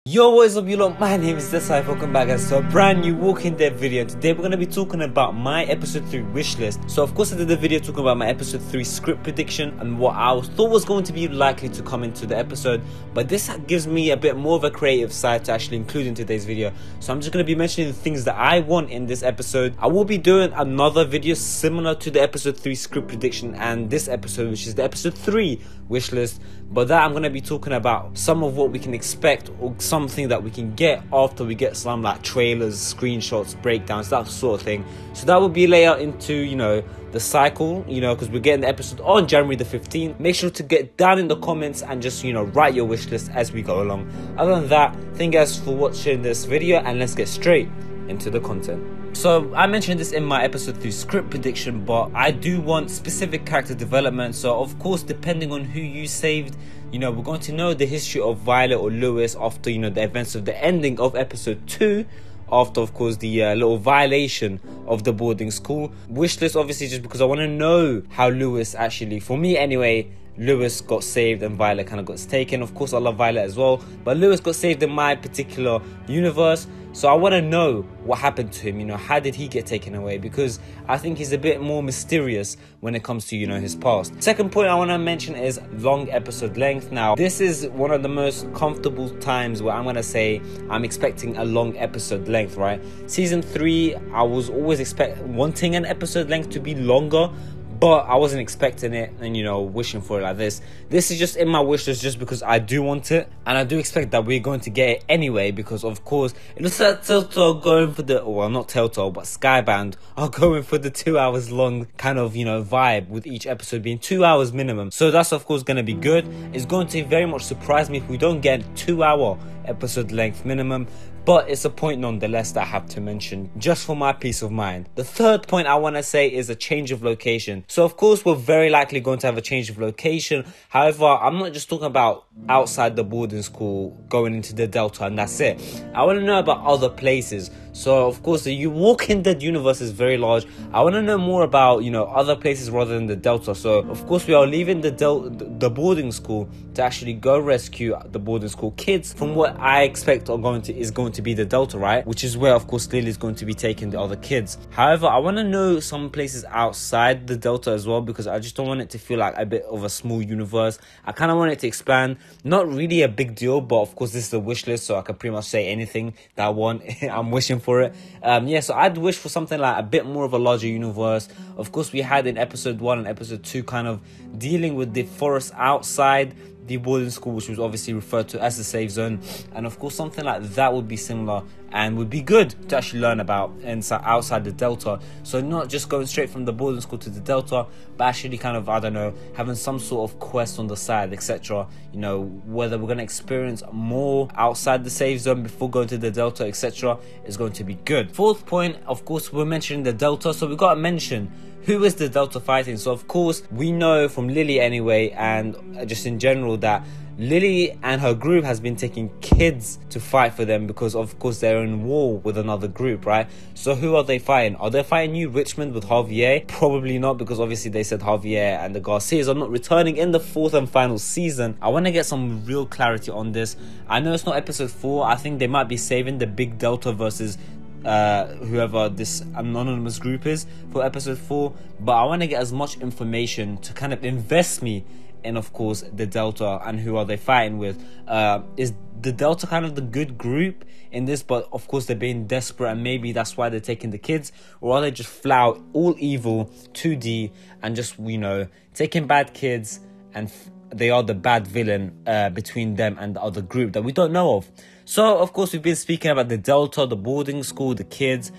Yo, what is up you lot, my name is Desai. Welcome back guys to a brand new Walking Dead video. Today we're going to be talking about my episode 3 wish list. So of course I did a video talking about my episode 3 script prediction and what I thought was going to be likely to come into the episode, but this gives me a bit more of a creative side to actually include in today's video. So I'm just going to be mentioning the things that I want in this episode. I will be doing another video similar to the episode 3 script prediction and this episode, which is the episode 3 wish list, but that I'm going to be talking about some of what we can expect or something that we can get after we get some like trailers, screenshots, breakdowns, that sort of thing. So that will be laid out into, you know, the cycle, you know, because we're getting the episode on January the 15th. Make sure to get down in the comments and just, you know, write your wish list as we go along. Other than that, thank you guys for watching this video and let's get straight into the content. So I mentioned this in my episode 3 script prediction, but I do want specific character development. So of course, depending on who you saved, you know, we're going to know the history of Violet or Lewis after, you know, the events of the ending of episode 2, after of course the little violation of the boarding school. Wishlist obviously just because I want to know how Lewis actually, for me anyway, Lewis got saved and Violet kind of got taken. Of course I love Violet as well, but Lewis got saved in my particular universe. So I want to know what happened to him, you know, how did he get taken away? Because I think he's a bit more mysterious when it comes to, you know, his past. Second point I want to mention is long episode length. Now, this is one of the most comfortable times where I'm going to say I'm expecting a long episode length, right? Season 3, I was always wanting an episode length to be longer, but I wasn't expecting it and, you know, wishing for it like this. This is just in my wish list just because I do want it. And I do expect that we're going to get it anyway because, of course, it looks like Telltale going for the, well, not Telltale, but Skybound are going for the 2 hours long kind of, you know, vibe with each episode being 2 hours minimum. So that's, of course, going to be good. It's going to very much surprise me if we don't get 2 hour episode length minimum. But it's a point nonetheless that I have to mention just for my peace of mind. The third point I want to say is a change of location. So of course we're very likely going to have a change of location. However, I'm not just talking about outside the boarding school going into the Delta and that's it. I want to know about other places. So of course the Walking Dead universe is very large. I want to know more about, you know, other places rather than the Delta. So of course we are leaving the boarding school to actually go rescue the boarding school kids from what I expect is going to be the Delta, right? Which is where of course Lily is going to be taking the other kids. However, I want to know some places outside the Delta as well because I just don't want it to feel like a bit of a small universe. I kind of want it to expand. Not really a big deal, but of course this is a wish list, so I can pretty much say anything that I want. I'm wishing for it. Yeah, so I'd wish for something like a bit more of a larger universe. Of course we had in episode 1 and episode 2 kind of dealing with the forest outside the boarding school, which was obviously referred to as the safe zone, and of course something like that would be similar and would be good to actually learn about inside outside the Delta. So not just going straight from the boarding school to the Delta, but actually kind of, I don't know, having some sort of quest on the side, etc. You know, whether we're going to experience more outside the safe zone before going to the Delta, etc. is going to be good. Fourth point, of course, we're mentioning the Delta, so we've got to mention who is the Delta fighting. So of course we know from Lily anyway, and just in general, that Lily and her group has been taking kids to fight for them because of course they're in war with another group, right? So who are they fighting? Are they fighting New Richmond with Javier? Probably not, because obviously they said Javier and the Garcias are not returning in the 4th and final season. I want to get some real clarity on this. I know it's not episode 4. I think they might be saving the big Delta versus whoever this anonymous group is for episode 4, but I want to get as much information to kind of invest me in, of course, the Delta and who are they fighting with. Is the Delta kind of the good group in this, but of course they're being desperate and maybe that's why they're taking the kids, or are they just flat out all evil 2D and just, you know, taking bad kids and they are the bad villain between them and the other group that we don't know of. So of course we've been speaking about the Delta, the boarding school, the kids.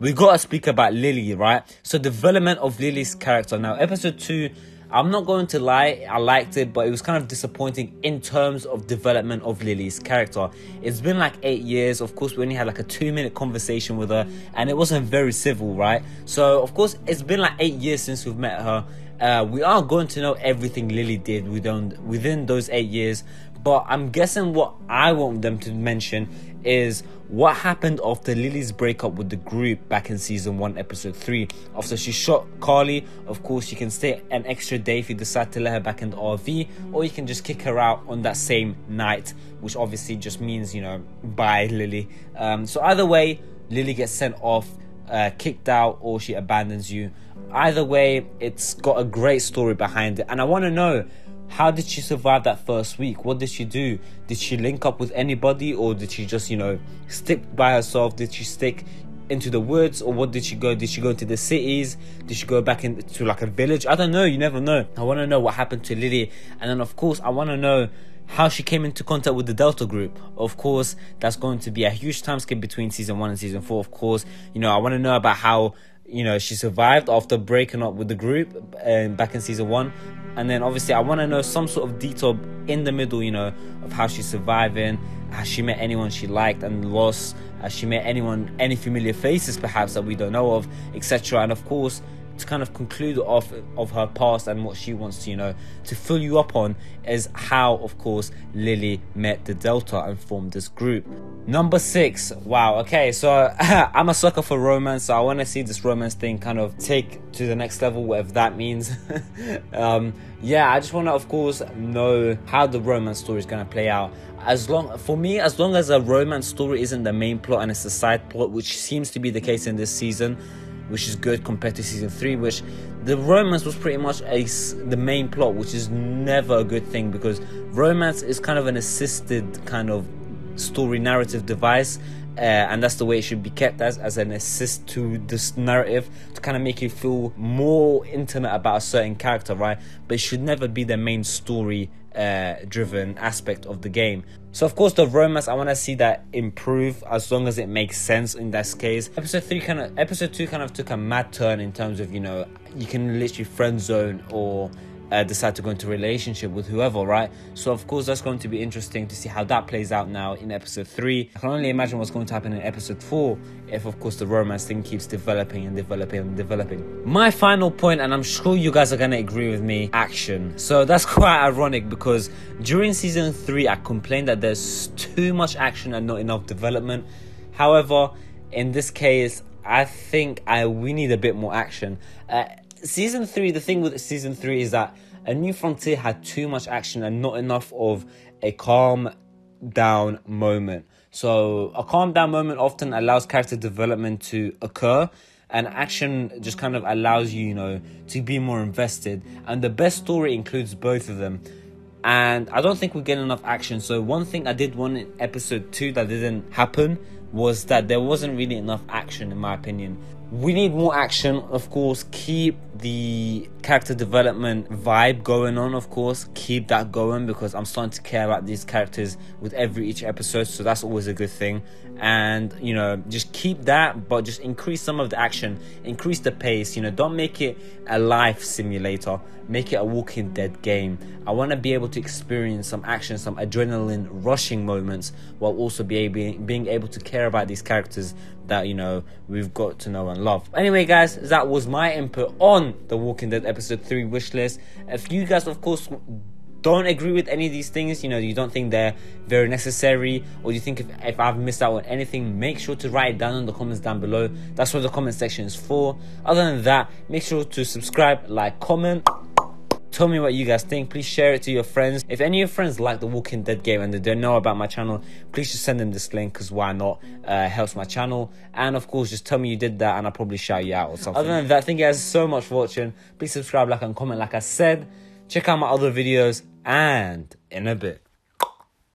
We gotta speak about Lily, right? So development of Lily's character. Now episode 2, I'm not going to lie, I liked it, but it was kind of disappointing in terms of development of Lily's character. It's been like 8 years. Of course we only had like a 2-minute conversation with her and it wasn't very civil, right? So of course it's been like 8 years since we've met her. We are going to know everything Lily did within those 8 years, But I'm guessing what I want them to mention is what happened after Lily's breakup with the group back in season 1 episode 3. After she shot Carly, of course you can stay an extra day if you decide to let her back in the RV, or you can just kick her out on that same night, which obviously just means, you know, bye Lily. So either way, Lily gets sent off, kicked out, or she abandons you. Either way, it's got a great story behind it, and I want to know, how did she survive that first week? What did she do? Did she link up with anybody, or did she just, you know, stick by herself? Did she stick into the woods, or what did she go? Did she go into the cities? Did she go back into like a village? I don't know, you never know. I want to know what happened to Lily, and then of course I want to know how she came into contact with the Delta group. Of course, that's going to be a huge time skip between season 1 and season 4. Of course, you know, I want to know about how, you know, she survived after breaking up with the group back in season 1. And then obviously I want to know some sort of detail in the middle, you know, of how she's surviving, has she met anyone she liked and lost, has she met any familiar faces perhaps that we don't know of, etc. And of course, to kind of conclude off of her past and what she wants to, you know, to fill you up on, is how, of course, Lily met the Delta and formed this group. Number 6. Wow, okay, so I'm a sucker for romance, so I want to see this romance thing kind of take to the next level, whatever that means. Yeah, I just want to, of course, know how the romance story is going to play out. As long as a romance story isn't the main plot and it's a side plot, which seems to be the case in this season, which is good compared to season 3, which the romance was pretty much the main plot, which is never a good thing, because romance is kind of an assisted kind of story narrative device, and that's the way it should be kept, as an assist to this narrative, to kind of make you feel more intimate about a certain character, right? But it should never be the main story driven aspect of the game. So of course the romance, I want to see that improve, as long as it makes sense in this case. Episode 2 kind of took a mad turn in terms of, you know, you can literally friend zone or decide to go into a relationship with whoever, right? So of course that's going to be interesting to see how that plays out now in episode 3. I can only imagine what's going to happen in episode 4 if of course the romance thing keeps developing and developing and developing. My final point, and I'm sure you guys are going to agree with me, action. So that's quite ironic, because during season 3 I complained that there's too much action and not enough development. However, in this case, I think we need a bit more action. Season 3, the thing with season 3 is that A New Frontier had too much action and not enough of a calm down moment. So a calm down moment often allows character development to occur, and action just kind of allows you, you know, to be more invested. And the best story includes both of them. And I don't think we get enough action. So one thing I did want in episode 2 that didn't happen was that there wasn't really enough action, in my opinion. We need more action, of course. Keep the character development vibe going on, of course. Keep that going, because I'm starting to care about these characters with each episode, so that's always a good thing. And, you know, just keep that, but just increase some of the action, increase the pace. You know, don't make it a life simulator, make it a Walking Dead game. I want to be able to experience some action, some adrenaline rushing moments, while also being able to care about these characters that, you know, we've got to know and love. Anyway guys, that was my input on the Walking Dead episode 3 wish list. If you guys of course don't agree with any of these things, you know, you don't think they're very necessary, or you think if I've missed out on anything, make sure to write it down in the comments down below. That's what the comment section is for. Other than that, make sure to subscribe, like, comment. Tell me what you guys think. Please share it to your friends. If any of your friends like the Walking Dead game and they don't know about my channel, please just send them this link, because why not? Helps my channel. And of course, just tell me you did that and I'll probably shout you out or something. Other than that, thank you guys so much for watching. Please subscribe, like, and comment like I said. Check out my other videos, and in a bit.